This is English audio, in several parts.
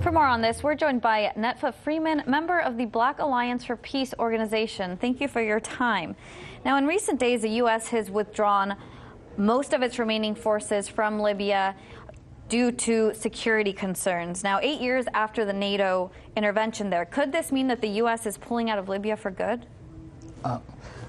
For more on this, we're joined by Netfa Freeman, member of the Black Alliance for Peace organization. Thank you for your time. Now, in recent days, the U.S. has withdrawn most of its remaining forces from Libya due to security concerns. Now, 8 years after the NATO intervention there, could this mean that the U.S. is pulling out of Libya for good?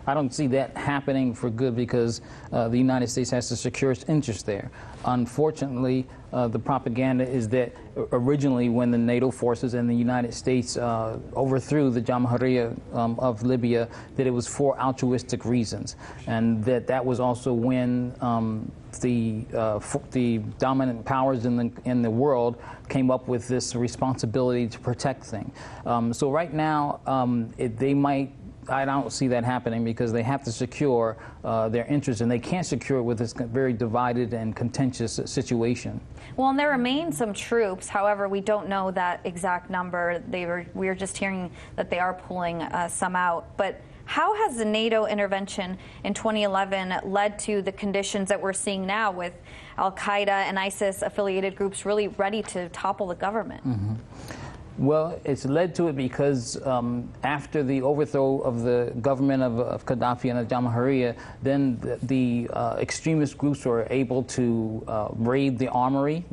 I don't see that happening for good because the United States has to secure its interest there. Unfortunately, the propaganda is that originally when the NATO forces and the United States overthrew the Jamahiriya of Libya, that it was for altruistic reasons, and that was also when the dominant powers in the world came up with this responsibility to protect things. So right now, I don't see that happening because they have to secure their interests, and they can't secure it with this very divided and contentious situation. Well, and there remain some troops. However, we don't know that exact number. We were just hearing that they are pulling some out. But how has the NATO intervention in 2011 led to the conditions that we're seeing now with al-Qaeda and ISIS-affiliated groups really ready to topple the government? Mm-hmm. Well, it's led to it because after the overthrow of the government of Gaddafi and the Jamahiriya, then the extremist groups were able to raid the armory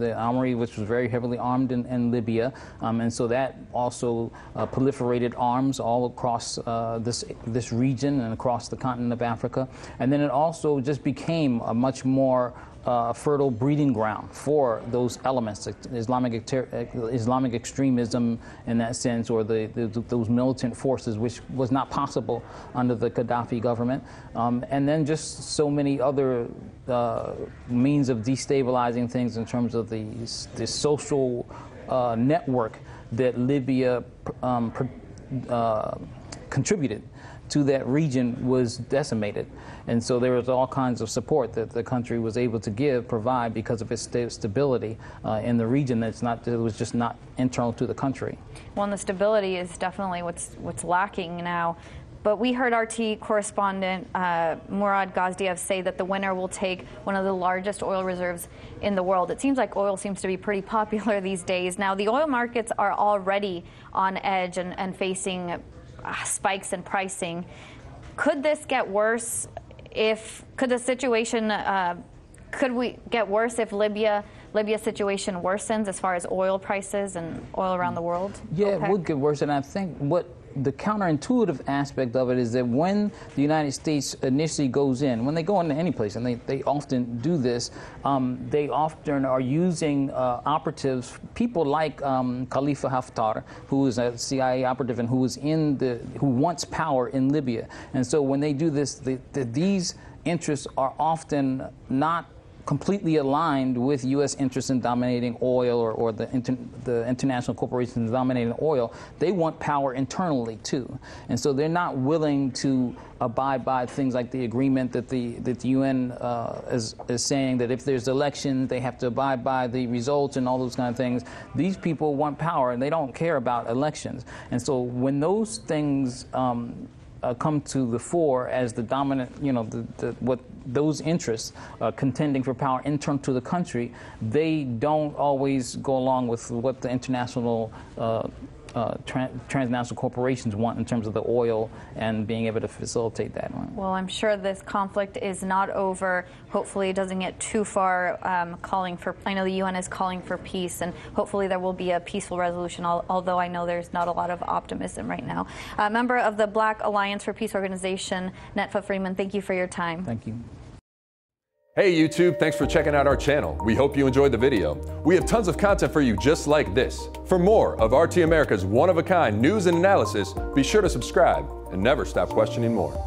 which was very heavily armed in Libya, and so that also proliferated arms all across this region and across the continent of Africa. And then it also just became a much more fertile breeding ground for those elements, Islamic extremism in that sense, or those militant forces, which was not possible under the Gaddafi government. And then just so many other means of destabilizing things in terms of the social network that Libya contributed to that region was decimated. And so there was all kinds of support that the country was able to provide because of its stability in the region. It was just not internal to the country. Well, and the stability is definitely what's lacking now. But we heard RT correspondent Murad Ghazdiev say that the winner will take one of the largest oil reserves in the world. It seems like oil seems to be pretty popular these days. Now, the oil markets are already on edge and facing spikes in pricing. Could this get worse? Could the situation could we get worse if Libya's situation worsens as far as oil prices and oil around the world? Yeah, it would get worse, and I think what the counterintuitive aspect of it is that when the United States initially goes in, when they go into any place, and they often do this, they often are using operatives, people like Khalifa Haftar, who is a CIA operative and who wants power in Libya. And so when they do this, these interests are often not completely aligned with U.S. interests in dominating oil or the international corporations dominating oil. They want power internally too, and so they're not willing to abide by things like the agreement that the UN is saying that if there's elections, they have to abide by the results and all those kind of things. These people want power and they don't care about elections, and so when those things come to the fore as the dominant, what those interests contending for power internal to the country, they don't always go along with what the international transnational corporations want in terms of the oil and being able to facilitate that. Well, I'm sure this conflict is not over. Hopefully it doesn't get too far. I know the UN is calling for peace, and hopefully there will be a peaceful resolution, although I know there's not a lot of optimism right now. Member of the Black Alliance for Peace organization, Netfa Freeman, thank you for your time. Thank you. Hey YouTube, thanks for checking out our channel. We hope you enjoyed the video. We have tons of content for you just like this. For more of RT America's one-of-a-kind news and analysis, be sure to subscribe and never stop questioning more.